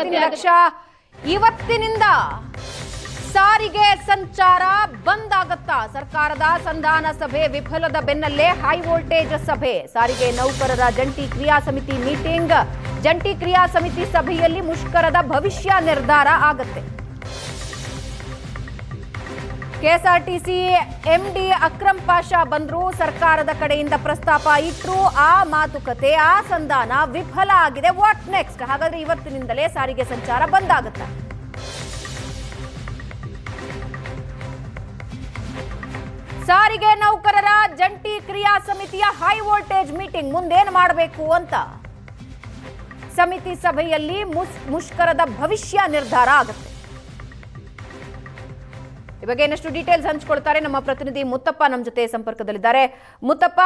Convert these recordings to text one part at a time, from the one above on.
ಬರ್ತೀನಿ ಲಕ್ಷ. ಇವತ್ತಿನಿಂದ ಸಾರಿಗೆ ಸಂಚಾರ ಬಂದ್ ಆಗತ್ತಾ? ಸರ್ಕಾರದ ಸಂಧಾನ ಸಭೆ ವಿಫಲದ ಬೆನ್ನಲ್ಲೇ ಹೈ ವೋಲ್ಟೇಜ್ ಸಭೆ. ಸಾರಿಗೆ ನೌಕರರ ಜಂಟಿ ಕ್ರಿಯಾ ಸಮಿತಿ ಮೀಟಿಂಗ್. ಜಂಟಿ ಕ್ರಿಯಾ ಸಮಿತಿ ಸಭೆಯಲ್ಲಿ ಮುಷ್ಕರದ ಭವಿಷ್ಯ ನಿರ್ಧಾರ ಆಗತ್ತೆ. ಕೆಎಸ್ಆರ್ಟಿಸಿ ಎಂಡಿ ಅಕ್ರಮ್ ಪಾಷಾ ಬಂದ್ರು. ಸರ್ಕಾರದ ಕಡೆಯಿಂದ ಪ್ರಸ್ತಾಪ ಇಟ್ರು. ಆ ಮಾತುಕತೆ, ಆ ಸಂಧಾನ ವಿಫಲ ಆಗಿದೆ. What next? ಹಾಗಾದ್ರೆ ಇವತ್ತಿನಿಂದಲೇ ಸಾರಿಗೆ ಸಂಚಾರ ಬಂದ್ ಆಗುತ್ತೆ. ಸಾರಿಗೆ ನೌಕರರ ಜಂಟಿ ಕ್ರಿಯಾ ಸಮಿತಿಯ ಹೈ ವೋಲ್ಟೇಜ್ ಮೀಟಿಂಗ್. ಮುಂದೇನು ಮಾಡಬೇಕು ಅಂತ ಸಮಿತಿ ಸಭೆಯಲ್ಲಿ ಮುಷ್ಕರದ ಭವಿಷ್ಯ ನಿರ್ಧಾರ ಆಗುತ್ತೆ. ಈ ಬಗ್ಗೆ ಇನ್ನಷ್ಟು ಡೀಟೇಲ್ಸ್ ಹಂಚಿಕೊಳ್ತಾರೆ ನಮ್ಮ ಪ್ರತಿನಿಧಿ ಮುತ್ತಪ್ಪ ನಮ್ಮ ಜೊತೆ ಸಂಪರ್ಕದಲ್ಲಿದ್ದಾರೆ. ಮುತ್ತಪ್ಪ,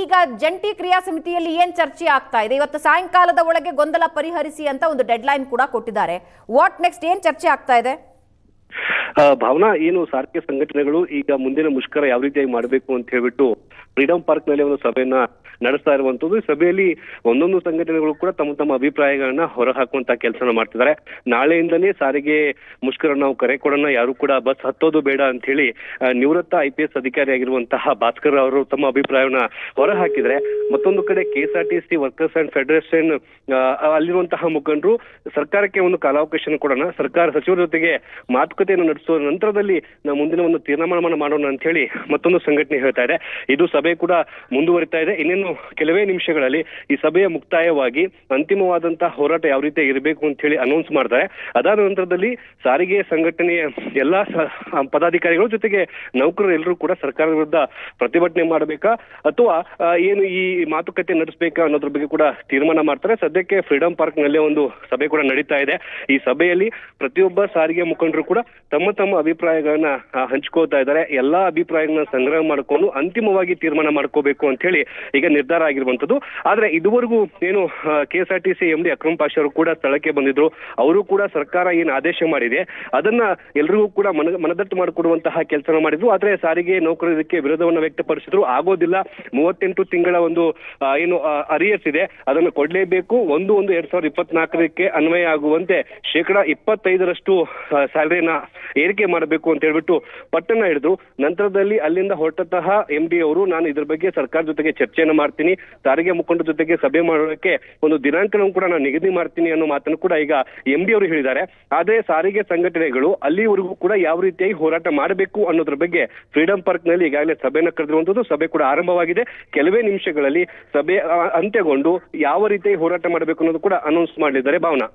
ಈಗ ಜಂಟಿ ಕ್ರಿಯಾ ಸಮಿತಿಯಲ್ಲಿ ಏನ್ ಚರ್ಚೆ ಆಗ್ತಾ ಇದೆ? ಇವತ್ತು ಸಾಯಂಕಾಲದ ಒಳಗೆ ಗೊಂದಲ ಪರಿಹರಿಸಿ ಅಂತ ಒಂದು ಡೆಡ್ ಲೈನ್ ಕೂಡ ಕೊಟ್ಟಿದ್ದಾರೆ. What next? ಏನ್ ಚರ್ಚೆ ಆಗ್ತಾ ಇದೆ? ಭಾವನಾ, ಏನು ಸಾರಿಗೆ ಸಂಘಟನೆಗಳು ಈಗ ಮುಂದಿನ ಮುಷ್ಕರ ಯಾವ ರೀತಿಯಾಗಿ ಮಾಡಬೇಕು ಅಂತ ಹೇಳ್ಬಿಟ್ಟು ಫ್ರೀಡಂ ಪಾರ್ಕ್ ನಲ್ಲಿ ಒಂದು ಸಭೆಯನ್ನ ನಡೆಸ್ತಾ ಇರುವಂತದ್ದು. ಈ ಸಭೆಯಲ್ಲಿ ಒಂದೊಂದು ಸಂಘಟನೆಗಳು ಕೂಡ ತಮ್ಮ ತಮ್ಮ ಅಭಿಪ್ರಾಯಗಳನ್ನ ಹೊರಹಾಕುವಂತ ಕೆಲಸನ ಮಾಡ್ತಿದ್ದಾರೆ. ನಾಳೆಯಿಂದಲೇ ಸಾರಿಗೆ ಮುಷ್ಕರ ನಾವು ಕರೆ ಕೊಡೋಣ, ಯಾರು ಕೂಡ ಬಸ್ ಹತ್ತೋದು ಬೇಡ ಅಂತ ಹೇಳಿ ನಿವೃತ್ತ IPS ಅಧಿಕಾರಿಯಾಗಿರುವಂತಹ ಭಾಸ್ಕರ್ ಅವರು ತಮ್ಮ ಅಭಿಪ್ರಾಯವನ್ನ ಹೊರಹಾಕಿದ್ರೆ, ಮತ್ತೊಂದು ಕಡೆ KSRTC ವರ್ಕರ್ಸ್ ಅಂಡ್ ಫೆಡರೇಷನ್ ಅಲ್ಲಿರುವಂತಹ ಮುಖಂಡರು ಸರ್ಕಾರಕ್ಕೆ ಒಂದು ಕಾಲಾವಕಾಶ ಕೊಡೋಣ, ಸರ್ಕಾರ ಸಚಿವರ ಜೊತೆಗೆ ಮಾತುಕತೆಯನ್ನು ನಡೆಸುವ ನಂತರದಲ್ಲಿ ನಾವು ಮುಂದಿನ ಒಂದು ತೀರ್ಮಾನ ಮಾಡೋಣ ಅಂತ ಹೇಳಿ ಮತ್ತೊಂದು ಸಂಘಟನೆ ಹೇಳ್ತಾ ಇದೆ. ಇದು ಸಭೆ ಕೂಡ ಮುಂದುವರಿತಾ ಇದೆ. ಇನ್ನೇನು ಕೆಲವೇ ನಿಮಿಷಗಳಲ್ಲಿ ಈ ಸಭೆಯ ಮುಕ್ತಾಯವಾಗಿ ಅಂತಿಮವಾದಂತಹ ಹೋರಾಟ ಯಾವ ರೀತಿ ಇರಬೇಕು ಅಂತ ಹೇಳಿ ಅನೌನ್ಸ್ ಮಾಡ್ತಾರೆ. ಅದಾದ ನಂತರದಲ್ಲಿ ಸಾರಿಗೆ ಸಂಘಟನೆಯ ಎಲ್ಲಾ ಪದಾಧಿಕಾರಿಗಳ ಜೊತೆಗೆ ನೌಕರರು ಎಲ್ಲರೂ ಕೂಡ ಸರ್ಕಾರದ ವಿರುದ್ಧ ಪ್ರತಿಭಟನೆ ಮಾಡಬೇಕಾ ಅಥವಾ ಏನು ಈ ಮಾತುಕತೆ ನಡೆಸಬೇಕಾ ಅನ್ನೋದ್ರ ಬಗ್ಗೆ ಕೂಡ ತೀರ್ಮಾನ ಮಾಡ್ತಾರೆ. ಸದ್ಯಕ್ಕೆ ಫ್ರೀಡಂ ಪಾರ್ಕ್ ನಲ್ಲಿ ಒಂದು ಸಭೆ ಕೂಡ ನಡೀತಾ ಇದೆ. ಈ ಸಭೆಯಲ್ಲಿ ಪ್ರತಿಯೊಬ್ಬ ಸಾರಿಗೆ ಮುಖಂಡರು ಕೂಡ ತಮ್ಮ ತಮ್ಮ ಅಭಿಪ್ರಾಯಗಳನ್ನ ಹಂಚ್ಕೋತಾ ಇದ್ದಾರೆ. ಎಲ್ಲಾ ಅಭಿಪ್ರಾಯಗಳನ್ನ ಸಂಗ್ರಹ ಮಾಡ್ಕೊಂಡು ಅಂತಿಮವಾಗಿ ತೀರ್ಮಾನ ಮಾಡ್ಕೋಬೇಕು ಅಂತ ಹೇಳಿ ಈಗ ನಿರ್ಧಾರ ಆಗಿರುವಂತದ್ದು. ಆದ್ರೆ ಇದುವರೆಗೂ ಏನು KSRTC MD ಅಕ್ರಮ್ ಪಾಷಾ ಅವರು ಕೂಡ ಸ್ಥಳಕ್ಕೆ ಬಂದಿದ್ರು. ಅವರು ಕೂಡ ಸರ್ಕಾರ ಏನು ಆದೇಶ ಮಾಡಿದೆ ಅದನ್ನ ಎಲ್ರಿಗೂ ಕೂಡ ಮನದಟ್ಟು ಮಾಡಿಕೊಡುವಂತಹ ಕೆಲಸ ಮಾಡಿದ್ರು. ಆದ್ರೆ ಸಾರಿಗೆ ನೌಕರರು ಇದಕ್ಕೆ ವಿರೋಧವನ್ನ ವ್ಯಕ್ತಪಡಿಸಿದ್ರು. ಆಗೋದಿಲ್ಲ, 38 ತಿಂಗಳ ಒಂದು ಏನು ಅರಿಯರ್ಸ್ ಇದೆ ಅದನ್ನು ಕೊಡ್ಲೇಬೇಕು. 1/1/2024 ಅನ್ವಯ ಆಗುವಂತೆ 25% ಸ್ಯಾಲರಿನ ಏರಿಕೆ ಮಾಡಬೇಕು ಅಂತ ಹೇಳ್ಬಿಟ್ಟು ಪಟ್ಟಣ ಹಿಡಿದ್ರು. ನಂತರದಲ್ಲಿ ಅಲ್ಲಿಂದ ಹೊರಟಂತಹ MD ಅವರು, ನಾನು ಇದ್ರ ಬಗ್ಗೆ ಸರ್ಕಾರ ಜೊತೆಗೆ ಚರ್ಚೆಯನ್ನು ಮಾಡ್ತೀನಿ, ಸಾರಿಗೆ ಮುಖಂಡರ ಜೊತೆಗೆ ಸಭೆ ಮಾಡೋದಕ್ಕೆ ಒಂದು ದಿನಾಂಕವನ್ನು ಕೂಡ ನಾನು ನಿಗದಿ ಮಾಡ್ತೀನಿ ಅನ್ನೋ ಮಾತನ್ನು ಕೂಡ ಈಗ MD ಅವರು ಹೇಳಿದ್ದಾರೆ. ಆದ್ರೆ ಸಾರಿಗೆ ಸಂಘಟನೆಗಳು ಅಲ್ಲಿವರೆಗೂ ಕೂಡ ಯಾವ ರೀತಿಯಾಗಿ ಹೋರಾಟ ಮಾಡಬೇಕು ಅನ್ನೋದ್ರ ಬಗ್ಗೆ ಫ್ರೀಡಂ ಪಾರ್ಕ್ ನಲ್ಲಿ ಈಗಾಗಲೇ ಸಭೆಯನ್ನು ಕರೆದಿರುವಂತದ್ದು. ಸಭೆ ಕೂಡ ಆರಂಭವಾಗಿದೆ. ಕೆಲವೇ ನಿಮಿಷಗಳಲ್ಲಿ ಸಭೆ ಅಂತ್ಯಗೊಂಡು ಯಾವ ರೀತಿಯಾಗಿ ಹೋರಾಟ ಮಾಡಬೇಕು ಅನ್ನೋದು ಕೂಡ ಅನೌನ್ಸ್ ಮಾಡಲಿದ್ದಾರೆ. ಭಾವನಾ,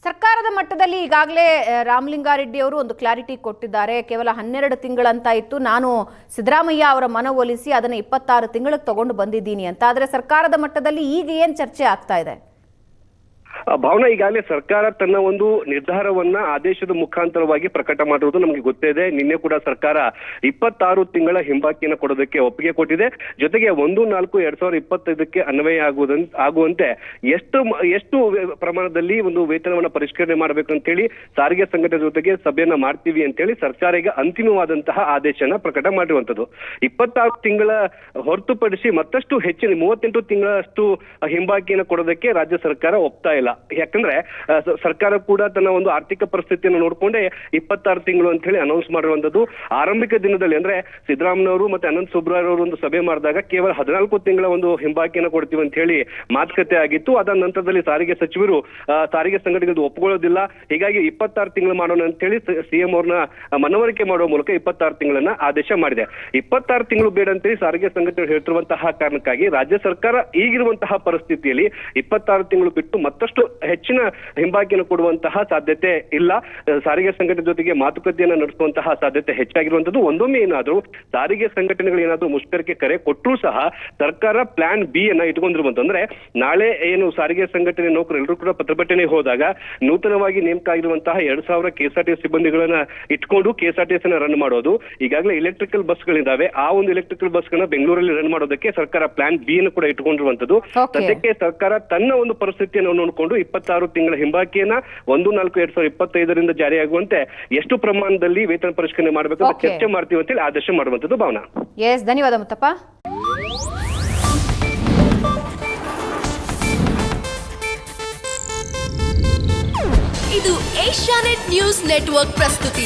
ಸರ್ಕಾರದ ಮಟ್ಟದಲ್ಲಿ ಈಗಾಗಲೇ ರಾಮಲಿಂಗಾರೆಡ್ಡಿ ಅವರು ಒಂದು ಕ್ಲಾರಿಟಿ ಕೊಟ್ಟಿದ್ದಾರೆ. ಕೇವಲ 12 ತಿಂಗಳಂತ ಇತ್ತು, ನಾನು ಸಿದ್ದರಾಮಯ್ಯ ಅವರ ಮನವೊಲಿಸಿ ಅದನ್ನು 26 ತಿಂಗಳಿಗೆ ತಗೊಂಡು ಬಂದಿದ್ದೀನಿ ಅಂತ. ಆದ್ರೆ ಸರ್ಕಾರದ ಮಟ್ಟದಲ್ಲಿ ಈಗ ಏನ್ ಚರ್ಚೆ ಆಗ್ತಾ ಇದೆ? ಭಾವನಾ, ಈಗಾಗಲೇ ಸರ್ಕಾರ ತನ್ನ ಒಂದು ನಿರ್ಧಾರವನ್ನ ಆದೇಶದ ಮುಖಾಂತರವಾಗಿ ಪ್ರಕಟ ಮಾಡಿರುವುದು ನಮಗೆ ಗೊತ್ತಿದೆ. ನಿನ್ನೆ ಕೂಡ ಸರ್ಕಾರ 26 ತಿಂಗಳ ಹಿಂಬಾಕಿಯನ್ನು ಕೊಡೋದಕ್ಕೆ ಒಪ್ಪಿಗೆ ಕೊಟ್ಟಿದೆ. ಜೊತೆಗೆ 1/4/2025 ಅನ್ವಯ ಆಗುವಂತೆ ಎಷ್ಟು ಪ್ರಮಾಣದಲ್ಲಿ ಒಂದು ವೇತನವನ್ನ ಪರಿಷ್ಕರಣೆ ಮಾಡಬೇಕಂತ ಹೇಳಿ ಸಾರಿಗೆ ಸಂಘಟನೆ ಜೊತೆಗೆ ಸಭೆಯನ್ನ ಮಾಡ್ತೀವಿ ಅಂತ ಹೇಳಿ ಸರ್ಕಾರ ಈಗ ಅಂತಿಮವಾದಂತಹ ಆದೇಶನ ಪ್ರಕಟ ಮಾಡಿರುವಂತದ್ದು. 26 ತಿಂಗಳ ಹೊರತುಪಡಿಸಿ ಮತ್ತಷ್ಟು ಹೆಚ್ಚಿನ 38 ತಿಂಗಳಷ್ಟು ಹಿಂಬಾಕಿಯನ್ನು ಕೊಡೋದಕ್ಕೆ ರಾಜ್ಯ ಸರ್ಕಾರ ಒಪ್ತಾ ಇಲ್ಲ. ಯಾಕಂದ್ರೆ ಸರ್ಕಾರ ಕೂಡ ತನ್ನ ಒಂದು ಆರ್ಥಿಕ ಪರಿಸ್ಥಿತಿಯನ್ನು ನೋಡ್ಕೊಂಡೇ 26 ತಿಂಗಳು ಅಂತ ಹೇಳಿ ಅನೌನ್ಸ್ ಮಾಡಿರುವಂತದ್ದು. ಆರಂಭಿಕ ದಿನದಲ್ಲಿ ಅಂದ್ರೆ ಸಿದ್ದರಾಮಯ್ಯನವರು ಮತ್ತೆ ಅನಂತ ಸುಬ್ರಾಯ್ ಅವರು ಒಂದು ಸಭೆ ಮಾಡಿದಾಗ ಕೇವಲ 14 ತಿಂಗಳ ಒಂದು ಹಿಂಬಾಕಿಯನ್ನು ಕೊಡ್ತೀವಿ ಅಂತ ಹೇಳಿ ಮಾತುಕತೆ ಆಗಿತ್ತು. ಅದಾದ ನಂತರದಲ್ಲಿ ಸಾರಿಗೆ ಸಚಿವರು ಸಾರಿಗೆ ಸಂಘಟನೆಗಳು ಒಪ್ಪಿಕೊಳ್ಳೋದಿಲ್ಲ, ಹೀಗಾಗಿ 26 ತಿಂಗಳು ಮಾಡೋಣ ಅಂತ ಹೇಳಿ CM ಅವ್ರನ್ನ ಮನವರಿಕೆ ಮಾಡುವ ಮೂಲಕ 26 ತಿಂಗಳನ್ನ ಆದೇಶ ಮಾಡಿದೆ. 26 ತಿಂಗಳು ಬೇಡ ಅಂತೇಳಿ ಸಾರಿಗೆ ಸಂಘಟನೆಗಳು ಹೇಳ್ತಿರುವಂತಹ ಕಾರಣಕ್ಕಾಗಿ ರಾಜ್ಯ ಸರ್ಕಾರ ಈಗಿರುವಂತಹ ಪರಿಸ್ಥಿತಿಯಲ್ಲಿ 26 ತಿಂಗಳು ಬಿಟ್ಟು ಮತ್ತಷ್ಟು ಹೆಚ್ಚಿನ ಹಿಂಬಾಕಿಯನ್ನು ಕೊಡುವಂತಹ ಸಾಧ್ಯತೆ ಇಲ್ಲ. ಸಾರಿಗೆ ಸಂಘಟನೆ ಜೊತೆಗೆ ಮಾತುಕತೆಯನ್ನು ನಡೆಸುವಂತಹ ಸಾಧ್ಯತೆ ಹೆಚ್ಚಾಗಿರುವಂತದ್ದು. ಒಂದೊಮ್ಮೆ ಏನಾದ್ರೂ ಸಾರಿಗೆ ಸಂಘಟನೆಗಳು ಏನಾದ್ರೂ ಮುಷ್ಕರಕ್ಕೆ ಕರೆ ಕೊಟ್ಟರೂ ಸಹ ಸರ್ಕಾರ ಪ್ಲಾನ್ B ಅನ್ನ ಇಟ್ಕೊಂಡಿರುವಂತ, ಅಂದ್ರೆ ನಾಳೆ ಏನು ಸಾರಿಗೆ ಸಂಘಟನೆ ನೌಕರರು ಎಲ್ಲರೂ ಕೂಡ ಪ್ರತಿಭಟನೆಗೆ ಹೋದಾಗ ನೂತನವಾಗಿ ನೇಮಕ ಆಗಿರುವಂತಹ 2000 KSRTC ಸಿಬ್ಬಂದಿಗಳನ್ನ ಇಟ್ಕೊಂಡು KSRTC ರನ್ ಮಾಡೋದು. ಈಗಾಗಲೇ ಎಲೆಕ್ಟ್ರಿಕಲ್ ಬಸ್ಗಳಿದ್ದಾವೆ, ಆ ಒಂದು ಎಲೆಕ್ಟ್ರಿಕಲ್ ಬಸ್ಗಳನ್ನ ಬೆಂಗಳೂರಲ್ಲಿ ರನ್ ಮಾಡೋದಕ್ಕೆ ಸರ್ಕಾರ ಪ್ಲಾನ್ B ಅನ್ನು ಕೂಡ ಇಟ್ಕೊಂಡಿರುವಂತದ್ದು. ಸದ್ಯಕ್ಕೆ ಸರ್ಕಾರ ತನ್ನ ಒಂದು ಪರಿಸ್ಥಿತಿಯನ್ನು ನೋಡಿಕೊಂಡು 26 ತಿಂಗಳ ಹಿಂಬಾಕಿಯನ್ನ 1/4/2025 ಜಾರಿಯಾಗುವಂತೆ ಎಷ್ಟು ಪ್ರಮಾಣದಲ್ಲಿ ವೇತನ ಪರಿಷ್ಕರಣೆ ಮಾಡಬೇಕು ಅಂತ ಚರ್ಚೆ ಮಾಡ್ತೀವಿ ಅಂತೇಳಿ ಆದೇಶ ಮಾಡುವಂತದ್ದು. ಭಾವನಾ, ಎಸ್, ಧನ್ಯವಾದ ಮುತ್ತಪ್ಪ. ಇದು ಏಷ್ಯಾನೆಟ್ ನ್ಯೂಸ್ ನೆಟ್ವರ್ಕ್ ಪ್ರಸ್ತುತಿ.